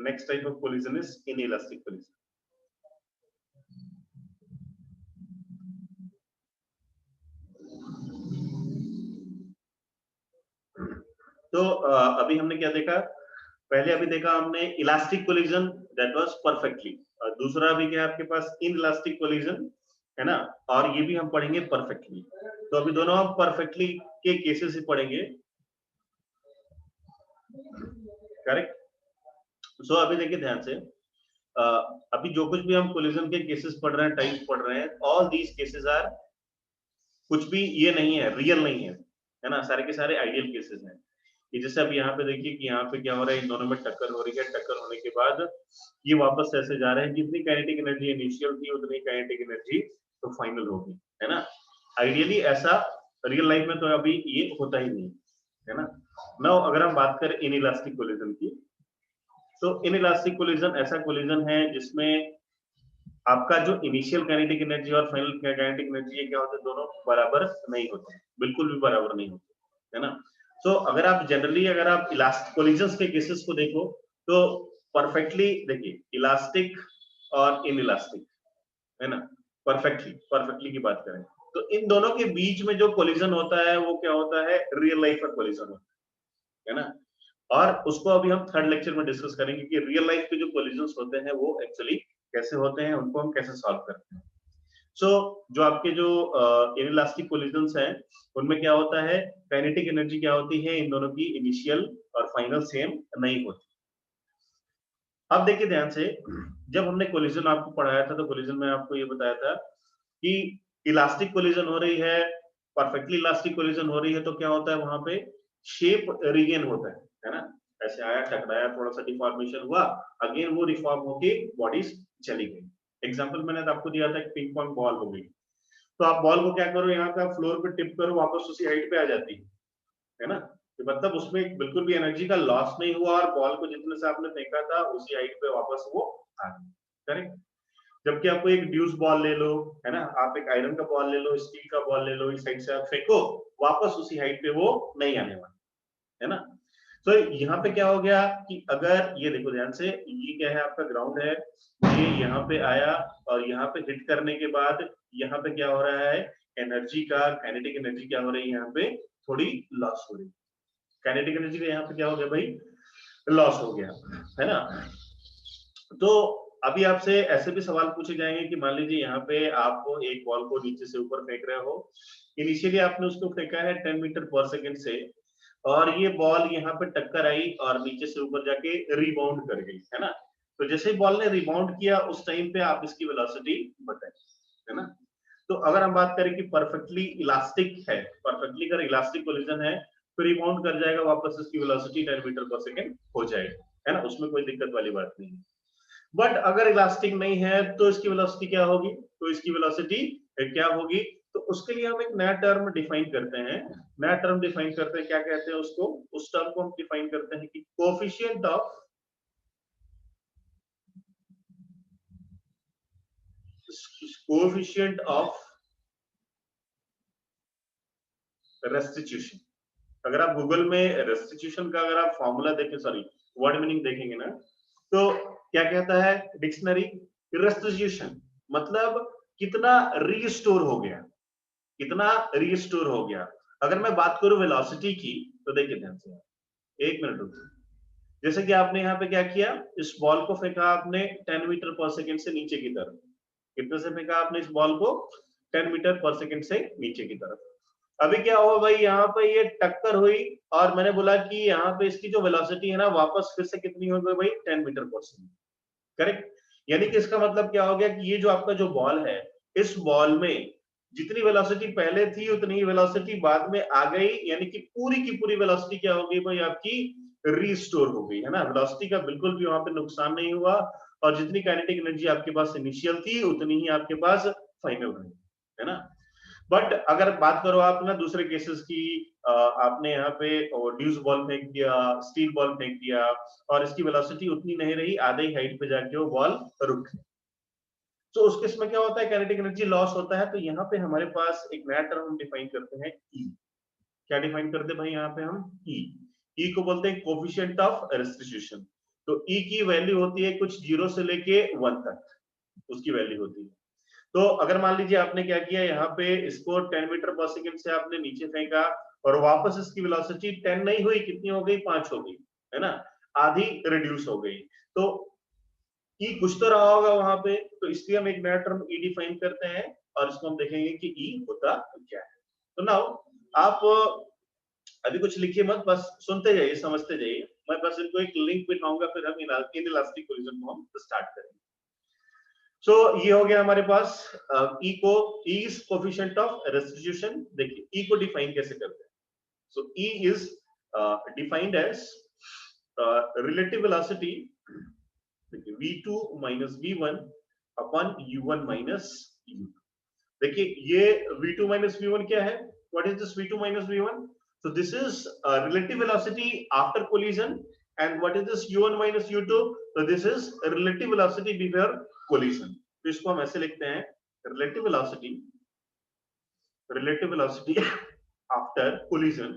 next type of collision is inelastic collision. तो अभी हमने क्या देखा, पहले अभी देखा हमने elastic collision, that was perfectly, और दूसरा अभी क्या है आपके पास, इनइलास्टिक कोलिजन, है ना, और ये भी हम पढ़ेंगे परफेक्टली। तो अभी दोनों हम परफेक्टली के केसेस ही पढ़ेंगे, करेक्ट। सो अभी देखिए ध्यान से, अभी जो कुछ भी हम कोलिजन के केसेस पढ़ रहे हैं, टाइप पढ़ रहे हैं, ऑल दीज केसेस आर, कुछ भी ये नहीं है, रियल नहीं है ना, सारे के सारे आइडियल केसेस हैं। कि जैसे अब यहाँ पे देखिए कि यहाँ पे क्या हो रहा है, इन दोनों में टक्कर हो रही है, टक्कर होने के बाद ये वापस ऐसे जा रहे हैं, जितनी काइनेटिक एनर्जी इनिशियल थी उतनी काइनेटिक एनर्जी तो फाइनल होगी, है ना। आइडियली ऐसा रियल लाइफ में तो अभी ये होता ही नहीं, है ना। नाउ अगर हम बात करें इनइलास्टिक कोलिजन की, तो इनइलास्टिक कोलिजन ऐसा कोलिजन है जिसमें आपका जो इनिशियल काइनेटिक एनर्जी और फाइनल काइनेटिक एनर्जी क्या होते हैं, दोनों बराबर नहीं होते, बिल्कुल भी बराबर नहीं होते, है ना। तो अगर आप जनरली अगर आप इलास्टिक कोलिजन्स के केसेस को देखो तो परफेक्टली देखिए, इलास्टिक और इनइलास्टिक, है ना, परफेक्टली की बात करें तो इन दोनों के बीच में जो कोलिजन होता है वो क्या होता है, रियल लाइफ का कोलिजन होता है ना। और उसको अभी हम थर्ड लेक्चर में डिस्कस करेंगे कि रियल लाइफ के जो कोलिजन्स होते हैं वो एक्चुअली कैसे होते हैं, उनको हम कैसे सॉल्व करते हैं। सो जो आपके जो इनइलास्टिक कोलिजन्स हैं उनमें क्या होता है, काइनेटिक एनर्जी क्या होती है, इन दोनों की इनिशियल और फाइनल सेम नहीं होती। अब देखिए ध्यान से, जब हमने कोलिजन आपको पढ़ाया था तो कोलिजन में आपको ये बताया था कि इलास्टिक कोलिजन हो रही है, परफेक्टली इलास्टिक कोलिजन हो रही है, तो क्या होता है वहां पे शेप रिगेन होता है ना। ऐसे आया, टकराया, थोड़ा सा डिफॉर्मेशन हुआ, अगेन वो रिफॉर्म होके बॉडीज चली गई। एग्जांपल मैंने तो आपको दिया था कि पिंग पॉन्ग बॉल हो गई, तो आप बॉल को क्या करो, यहाँ पे आप फ्लोर पे टिप करो, वापस उसी हाइट पे आ जाती है ना। तो मतलब उसमें बिल्कुल भी एनर्जी का लॉस नहीं हुआ और बॉल को जितने से आपने फेंका था उसी हाइट पे वापस वो आ गई, करेक्ट। जबकि आपको एक ड्यूस बॉल ले लो, है ना, आप एक आयरन का बॉल ले लो, स्टील का बॉल ले लो, इस साइड से आप फेंको, वापस उसी हाइट पे वो नहीं आने वाला, है ना। तो यहाँ पे क्या हो गया कि अगर ये देखो ध्यान से, ये क्या है, आपका ग्राउंड है, ये यहाँ पे आया और यहाँ पे हिट करने के बाद यहाँ पे क्या हो रहा है, एनर्जी का, काइनेटिक एनर्जी क्या हो रही है, यहाँ पे थोड़ी लॉस हो रही है। काइनेटिक एनर्जी का यहाँ पे क्या हो गया भाई, लॉस हो गया, है ना। तो अभी आपसे ऐसे भी सवाल पूछे जाएंगे कि मान लीजिए यहाँ पे आप एक बॉल को नीचे से ऊपर फेंक रहे हो, इनिशियली आपने उसको फेंका है 10 मीटर पर सेकंड से, और ये बॉल यहाँ पे टक्कर आई और नीचे से ऊपर जाके रिबाउंड कर गई, है ना। तो जैसे ही बॉल ने रिबाउंड किया उस टाइम पे आप इसकी वेलोसिटी बताएं, है ना। तो अगर हम बात करें कि परफेक्टली इलास्टिक है, परफेक्टली अगर इलास्टिक कोलिजन है तो रिबाउंड कर जाएगा, वापस इसकी वेलोसिटी 10 मीटर पर सेकंड हो जाएगी, है ना, उसमें कोई दिक्कत वाली बात नहीं है। बट अगर इलास्टिक नहीं है तो इसकी वेलोसिटी क्या होगी, तो इसकी वेलोसिटी क्या होगी, तो उसके लिए हम एक नया टर्म डिफाइन करते हैं, नया टर्म डिफाइन करते हैं, क्या कहते हैं उसको, उस टर्म को हम डिफाइन करते हैं कि कोएफिशिएंट ऑफ रेस्टिट्यूशन। अगर आप गूगल में रेस्टिट्यूशन का अगर आप फॉर्मूला देखें, सॉरी वर्ड मीनिंग देखेंगे ना, तो क्या कहता है डिक्शनरी, रेस्टिट्यूशन मतलब कितना रीस्टोर हो गया, कितना रीस्टोर हो गया। अगर मैं बात करूं वेलोसिटी की, तो देखिए ध्यान से, एक मिनट रुकिए। जैसे कि आपने यहाँ पे क्या किया, इस बॉल को फेंका आपने 10 मीटर पर सेकंड से नीचे की तरफ, कितने से फेंका आपने इस बॉल को, 10 मीटर पर सेकंड से नीचे की तरफ। अभी क्या हुआ भाई, यहाँ पे ये टक्कर हुई और मैंने बोला कि यहाँ पे इसकी जो वेलोसिटी है ना, वापस फिर से कितनी हो गई भाई, 10 मीटर पर सेकंड, करेक्ट। यानी कि इसका मतलब क्या हो गया कि ये जो आपका जो बॉल है, इस बॉल में जितनी वेलोसिटी पहले थी उतनी ही वेलोसिटी बाद में आ गई, यानी कि पूरी की पूरी वेलोसिटी क्या हो गई भाई, आपकी रीस्टोर हो गई, है ना। वेलोसिटी का बिल्कुल भी वहां पे नुकसान नहीं हुआ और जितनी काइनेटिक एनर्जी आपके पास इनिशियल थी उतनी ही आपके पास फाइनल रही, है ना। बट अगर बात करो आप ना दूसरे केसेस की, आपने यहाँ पे ड्यूस बॉल फेंक दिया, स्टील बॉल फेंक दिया और इसकी वेलोसिटी उतनी नहीं रही, आधे ही हाइट पे जाके वो बॉल रुक गई, तो उस केस में क्या होता है, काइनेटिक एनर्जी लॉस होता है। तो यहाँ पे हमारे पास एक नया टर्म हम डिफाइन करते हैं, ई। क्या डिफाइन करते हैं भाई यहाँ पे हम, ई। ई को बोलते हैं कोफिशिएंट ऑफ रेस्टिट्यूशन। तो E की वैल्यू होती है कुछ 0 से लेके 1 तक, उसकी वैल्यू होती है। तो अगर मान लीजिए आपने क्या किया, यहाँ पे इसको 10 मीटर पर सेकंड से आपने नीचे फेंका और वापस इसकी वेलोसिटी 10 नहीं हुई, कितनी हो गई, 5 हो गई, है ना, आधी रिड्यूस हो गई। तो E कुछ तो रहा होगा वहां पे, तो इसलिए हम एक नया टर्म E डिफाइन करते हैं और इसको हम देखेंगे कि E होता क्या है। तो नाउ आप अभी कुछ लिखिए मत, बस सुनते जाइए, समझते जाइए। मैं बस इनको एक लिंक बिठाऊंगा, फिर हम इनइलास्टिक कोलिजन को हम स्टार्ट करेंगे। सो ये हो गया हमारे पास E को, E is coefficient of restitution. देखिए E को डिफाइन कैसे करते हैं। So E is defined as relative velocity v2 minus v1 upon u1 minus u2। देखिए ये v2 minus v1 क्या है? What is this v2 minus v1? So this is relative velocity after collision, and what is this u1 minus u2? So this is relative velocity before collision। तो इसको हम ऐसे लिखते हैं, relative velocity after collision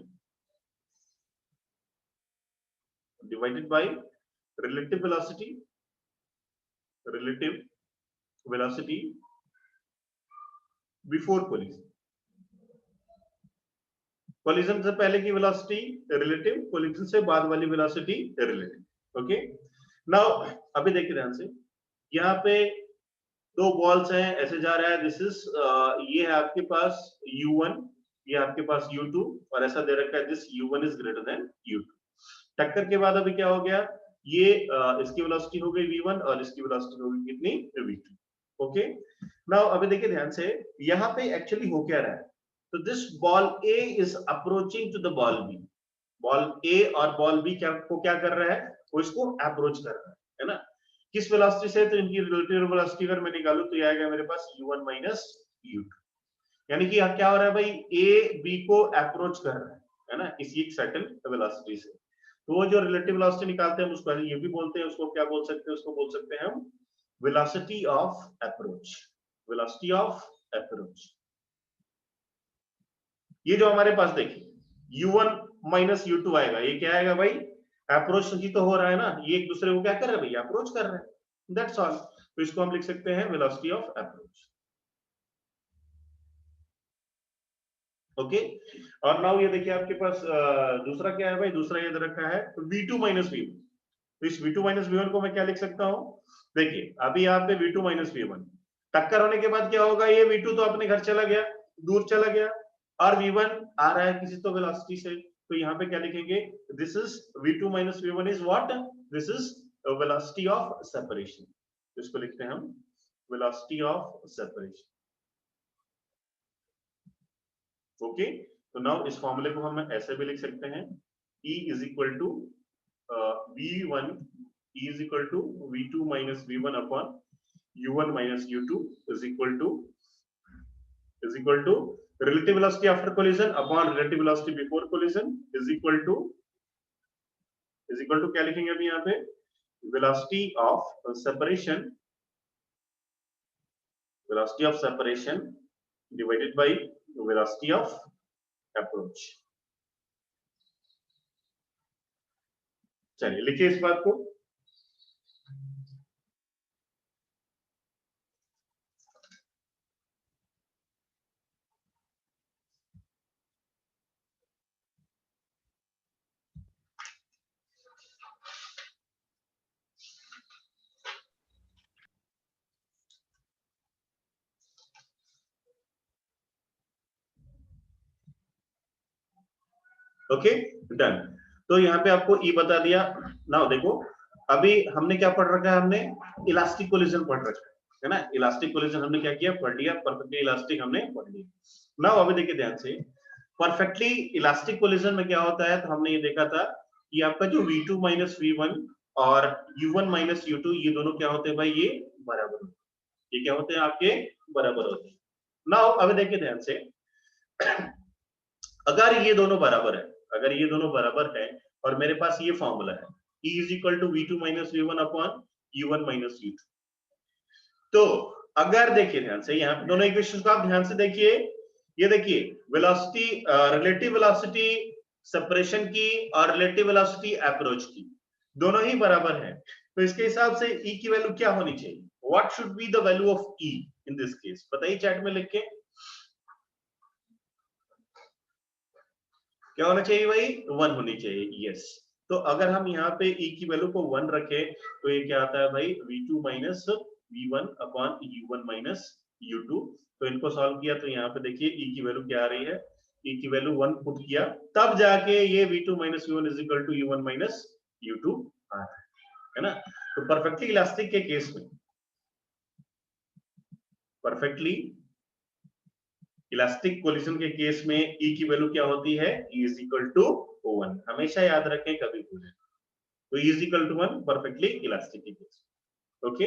divided by relative velocity before collision. Collision से पहले की velocity relative, collision से बाद वाली वेलोसिटी रिलेटिव। ओके, नाउ अभी देखिए ध्यान से, यहाँ पे दो बॉल्स हैं, ऐसे जा रहा है, दिस इज ये है आपके पास u1, ये आपके पास u2, और ऐसा दे रखा है this u1 is greater than u2। टक्कर के बाद अभी क्या हो गया, ये इसकी वेलोसिटी हो गई v1 और इसकी वेलोसिटी हो गई कितनी, v2। ओके, नाउ अभी देखिए ध्यान से, यहाँ पे एक्चुअली हो क्या रहा है, तो this ball A is approaching to the ball B। Ball A और बॉल B क्या कर रहा है, वो इसको अप्रोच कर रहा है ना, किस वेलोसिटी से, तो इनकी रिलेटिव वेलोसिटी अगर मैं निकालूं तो ये आएगा मेरे पास u1 minus u2। यानी कि क्या हो रहा है भाई, A B को अप्रोच कर रहा है ना, किसी एक सर्टेन वेलोसिटी से। तो वो जो रिलेटिव वेलोसिटी निकालते हैं हम उसको ये भी बोलते हैं, उसको क्या बोल सकते हैं, उसको बोल सकते हैं हम velocity of approach. Velocity of approach, ये जो हमारे पास देखिए u1 माइनस u2 आएगा, ये क्या आएगा भाई, अप्रोच ही तो हो रहा है ना, ये एक दूसरे को क्या कर रहे हैं भाई, अप्रोच कर रहे हैं, दैट्स ऑल। तो इसको हम लिख सकते हैं वेलोसिटी ऑफ अप्रोच। ओके, और नाउ ये देखिए आपके पास दूसरा क्या है भाई, दूसरा ये रखा है v2 माइनस v1। तो इस v2 माइनस v1 को मैं क्या लिख सकता हूं, देखिए अभी यहाँ पे v2 माइनस v1, टक्कर होने के बाद क्या होगा, ये v2 तो अपने घर चला गया, दूर चला गया, और v1 आ रहा है किसी तो वेलोसिटी से, तो यहाँ पे क्या लिखेंगे, this is v2 minus v1 is what, this is velocity of separation. इसको लिखते हैं हम वेलोसिटी ऑफ सेपरेशन। ओके, तो नाउ इस फॉर्मूले को हम ऐसे भी लिख सकते हैं, E is equal to v1, E is equal to v2 minus v1 upon u1 minus u2 is equal to relative velocity after collision upon relative velocity before collision is equal to क्या लिखेंगे अभी यहाँ पे, velocity of separation divided by velocity of approach। चलिए लिखिए इस बात को, ओके डन। तो यहाँ पे आपको E बता दिया। नाउ देखो अभी हमने क्या पढ़ रखा है, हमने इलास्टिक कोलिजन पढ़ रखा है ना, इलास्टिक कोलिजन हमने क्या किया, पढ़ लिया, परफेक्टली इलास्टिक हमने पढ़ लिया। नाउ अभी देखिए ध्यान से, परफेक्टली इलास्टिक कोलिजन में क्या होता है, तो हमने ये देखा था कि आपका जो v2 माइनस v1 और u1 माइनस u2 ये दोनों क्या होते हैं भाई, ये बराबर होते हैं, ये क्या होते हैं आपके बराबर होते हैं। नाउ अभी देखिए ध्यान से, अगर ये दोनों बराबर है, अगर ये दोनों बराबर है और मेरे पास ये फॉर्मूला है E is equal to v2 minus v1 upon u1 minus u2, तो अगर देखिए ध्यान से यहाँ पे दोनों इक्वेशंस को आप ध्यान से देखिए, ये देखिए वेलोसिटी, रिलेटिव वेलोसिटी सेपरेशन की और रिलेटिव वेलोसिटी अप्रोच की, दोनों ही बराबर है, तो इसके हिसाब से E की वैल्यू क्या होनी चाहिए? What should be the value of E in this case? बताइए चैट में लिख के। क्या होना चाहिए भाई? 1 होनी चाहिए। यस, तो अगर हम यहाँ पे E की वैल्यू को 1 रखे तो ये क्या आता है भाई? V2 minus V1 upon U1 minus U2। तो इनको सॉल्व किया तो यहाँ पे देखिए E की वैल्यू क्या आ रही है? E की वैल्यू 1 पुट किया, तब जाके ये V2 माइनस U1 is equal to U1 minus U2 आ रहा है ना? तो परफेक्टली इलास्टिक के केस में, परफेक्टली इलास्टिक कोलिजन के केस में E की वैल्यू क्या होती है? E is equal to 1। हमेशा याद रखें, कभी भूलें। तो E is equal to 1 perfectly elastic के केस। ओके,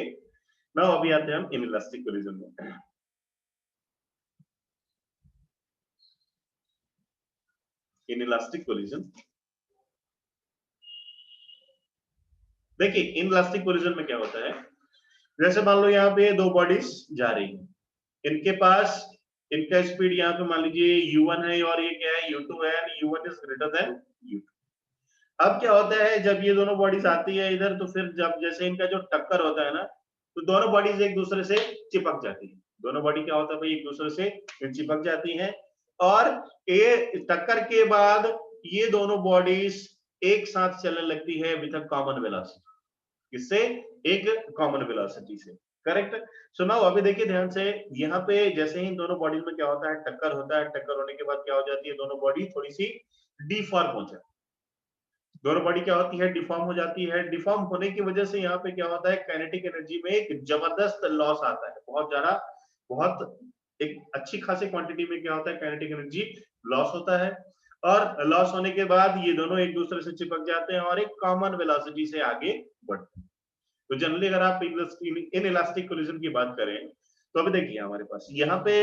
नाउ अभी आते हैं हम इन इलास्टिक कोलिजन में। इन इलास्टिक कोलिजन देखिए, इन इलास्टिक कोलिजन में क्या होता है? जैसे मान लो यहाँ पे दो बॉडीज जा रही हैं, इनके पास इनका स्पीड यहाँ पे मान लीजिए u1 है और ये क्या है? u2 है, u1 is greater than u2। अब क्या होता है जब ये दोनों बॉडीज आती है इधर, तो फिर जब जैसे इनका जो टक्कर होता है ना, तो दोनों बॉडीज एक दूसरे से चिपक जाती है। दोनों बॉडी क्या होता है भाई? एक दूसरे से चिपक जाती हैं, और ये टक्कर के बाद ये दोनों बॉडीज एक साथ चलने लगती है विद अ कॉमन वेलोसिटी। किससे? एक कॉमन वेलोसिटी से। करेक्ट। सो नाउ अभी देखिए ध्यान से, यहाँ पे जैसे ही दोनों बॉडीज में क्या होता है? टक्कर होता है। टक्कर होने के बाद क्या हो जाती है? दोनों बॉडी थोड़ी सी डिफॉर्म हो जाती है। दोनों बॉडी क्या होती है? डिफॉर्म हो जाती है। डिफॉर्म होने की वजह से यहाँ पे क्या होता है? काइनेटिक एनर्जी में एक जबरदस्त लॉस आता है, बहुत ज्यादा, बहुत एक अच्छी खासी क्वांटिटी में क्या होता है? काइनेटिक एनर्जी लॉस होता है, और लॉस होने के बाद ये दोनों एक दूसरे से चिपक जाते हैं और एक कॉमन वेलोसिटी से आगे बढ़ते हैं। तो जनरली अगर आप इन इलास्टिक कोलिजन की बात करें, तो अभी देखिए हमारे पास यहाँ पे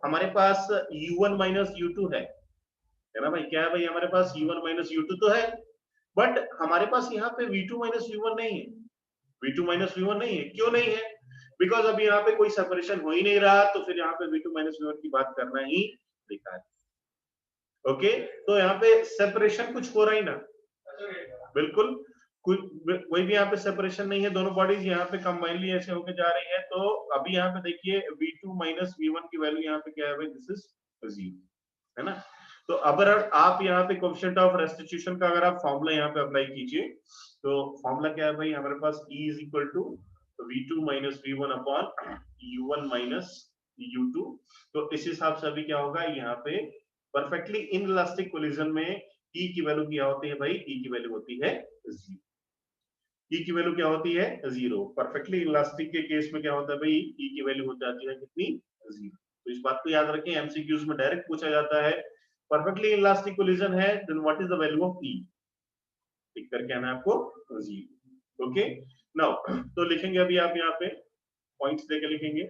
हमारे पास U1 माइनस U2 है ना भाई? क्या है भाई? हमारे पास U1 माइनस U2 तो है, बट हमारे पास यहाँ पे V2 माइनस U1 नहीं है। V2 माइनस V1 नहीं है। क्यों नहीं है? बिकॉज अभी यहाँ पे कोई सेपरेशन हो ही नहीं रहा, तो फिर यहाँ पे V2 माइनस V1 की बात करना ही बेकार है। ओके, तो यहाँ पे सेपरेशन कुछ हो रहा ही ना, बिल्कुल कोई भी यहाँ पे सेपरेशन नहीं है। दोनों बॉडीज यहाँ पे कंबाइनली ऐसे होके जा रही है। तो अभी यहाँ पे देखिए V2 माइनस V1 की वैल्यू यहाँ पे क्या है भाई? दिस इज 0, है ना? तो अगर आप यहाँ पे कोएफिशिएंट ऑफ रेस्टिट्यूशन का अगर आप फॉर्मूला यहाँ पे अप्लाई कीजिए, तो फॉर्मूला क्या है भाई? हमारे पास E is equal to V2 minus V1 upon U1 minus U2। तो इस हिसाब से अभी क्या होगा? यहाँ पे परफेक्टली इन इलास्टिक कोलिजन में E की वैल्यू क्या होती है भाई? E की वैल्यू होती है 0। E की वैल्यू क्या होती है? 0। परफेक्टली इलास्टिक के केस में क्या होता है भाई? E की वैल्यू हो जाती है कितनी? 0। तो इस बात को याद रखें, एमसीक्यूज में डायरेक्ट पूछा जाता है, परफेक्टली इलास्टिक कोलिजन है, then what is the value of E? टिक करके आना है आपको 0। ओके, नाउ तो लिखेंगे अभी आप यहाँ पे पॉइंट्स देके लिखेंगे।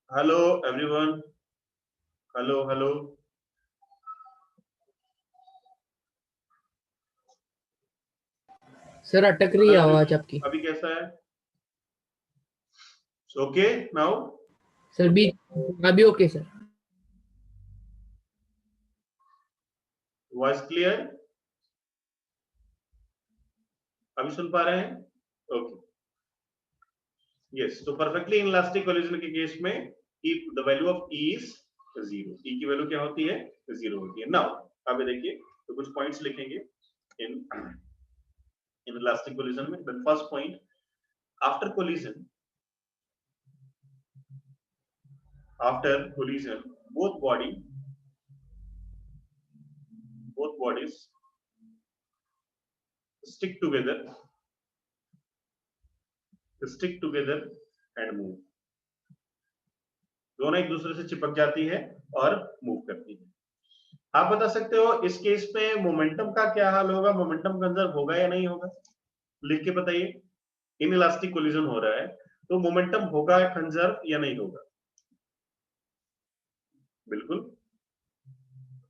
Hello everyone, hello hello. Sir अटक रही है आवाज आपकी। अभी कैसा है? ओके नाउ सर भी अभी ओके सर। Voice clear? अभी सुन पा रहे हैं? Okay, yes. तो परफेक्टली इन इलास्टिक कोलिजन के केस में the value of E is 0। E की वैल्यू क्या होती है? 0 होती है। नाउ अभी देखिए, तो कुछ पॉइंट्स लिखेंगे इन इलास्टिक कोलिजन में। The first point, after collision both bodies stick together and move। दोनों एक दूसरे से चिपक जाती है और मूव करती है। आप बता सकते हो इस केस में मोमेंटम का क्या हाल होगा? मोमेंटम कंजर्व होगा या नहीं होगा? लिख के बताइए। इन इलास्टिक कोलिजन हो रहा है, तो मोमेंटम होगा कंजर्व या नहीं होगा? बिल्कुल,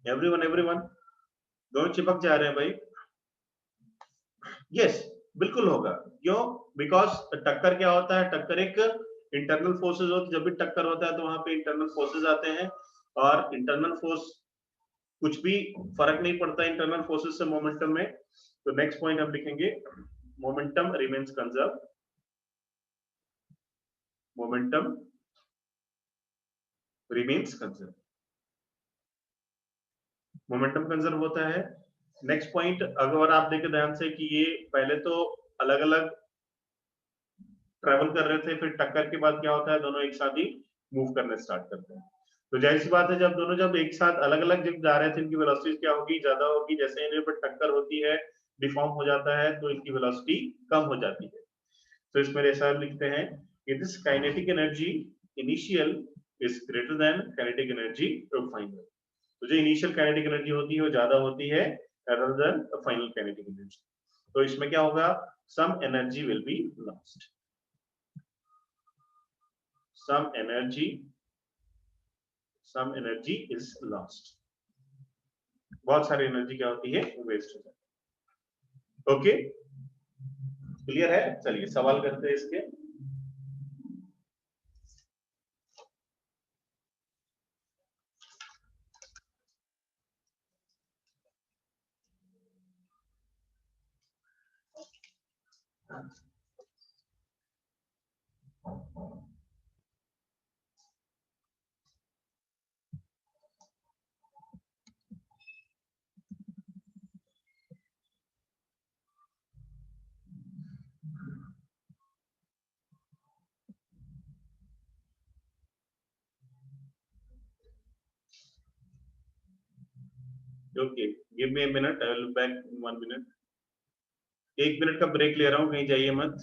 एवरीवन दोनों चिपक जा रहे हैं भाई। यस, बिल्कुल होगा। क्यों? बिकॉज टक्कर क्या होता है? टक्कर एक इंटरनल फोर्सेस हो, तो जब भी टक्कर होता है तो वहां पे इंटरनल फोर्सेस आते हैं, और इंटरनल फोर्स कुछ भी फर्क नहीं पड़ता इंटरनल फोर्सेस से मोमेंटम में। तो नेक्स्ट पॉइंट हम लिखेंगे, momentum remains conserve, momentum remains conserve, momentum conserve होता है। नेक्स्ट पॉइंट अगर आप देखें ध्यान से कि ये पहले तो अलग अलग ट्रेवल कर रहे थे, फिर टक्कर के बाद क्या होता है, दोनों एक साथ ही मूव करने स्टार्ट करते हैं। तो जाहिर सी बात है, जब दोनों जब एक साथ अलग अलग जब जा रहे थे, इनकी वेलोसिटी क्या होगी, ज्यादा होगी। जैसे इनके पर टक्कर होती है, डिफॉर्म हो जाता है, तो इनकी वेलोसिटी कम हो जाती है। तो इसमें ऐसा लिखते हैं कि this kinetic energy initial is greater than kinetic energy final. तो जो इनिशियल काइनेटिक एनर्जी होती है वो ज्यादा होती है rather than final kinetic energy. तो इसमें क्या होगा, some energy will be lost, some energy is lost, बहुत सारी एनर्जी क्या होती है, वेस्ट हो जाती है। ओके, क्लियर है? चलिए सवाल करते हैं इसके। Okay, give me a minute, I will look back in 1 minute। 1 minute का ब्रेक ले रहा हूं, कहीं जाइए मत।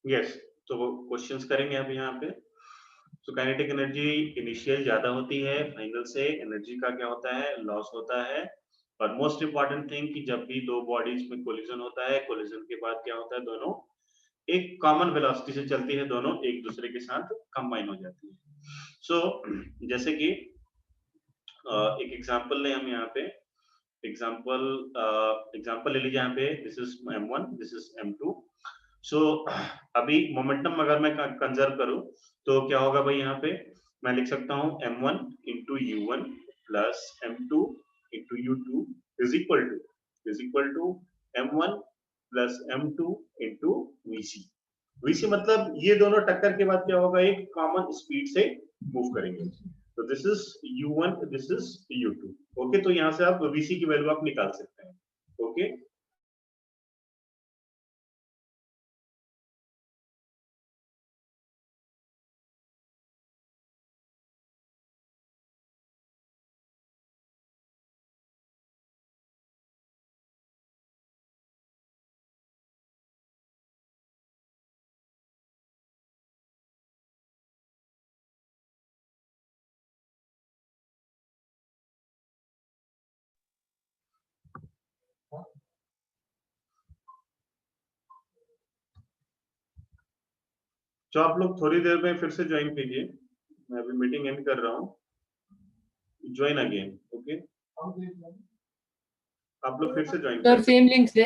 यस, तो क्वेश्चंस करेंगे अब यहाँ पे। तो काइनेटिक एनर्जी इनिशियल ज्यादा होती है, फाइनल से एनर्जी का क्या होता है, लॉस होता है। और मोस्ट इंपॉर्टेंट थिंग कि जब भी दो बॉडीज में कोलिजन होता है, कोलिजन के बाद क्या होता है, दोनों एक कॉमन वेलोसिटी से चलती है, दोनों एक दूसरे के साथ कंबाइन हो जाती है। सो जैसे कि एक एग्जांपल लें हम यहाँ पे, एग्जांपल ले लीजिए यहाँ पे, this is m1, this is m2। सो अभी मोमेंटम अगर मैं कंजर्व करूं तो क्या होगा भाई, यहाँ पे मैं लिख सकता हूँ m1 into u1 plus m2 into u2 is equal to m1 plus m2 into vc। vc मतलब ये दोनों टक्कर के बाद क्या होगा, एक कॉमन स्पीड से मूव करेंगे। तो this is u1, this is u2। Okay, तो यहाँ से आप vc की वैल्यू आप निकाल सकते हैं। ओके, तो आप लोग थोड़ी देर में फिर से ज्वाइन कीजिए, मैं अभी मीटिंग एंड कर रहा हूँ, ज्वाइन अगेन, ओके? आप लोग फिर से ज्वाइन सर सेम लिंक से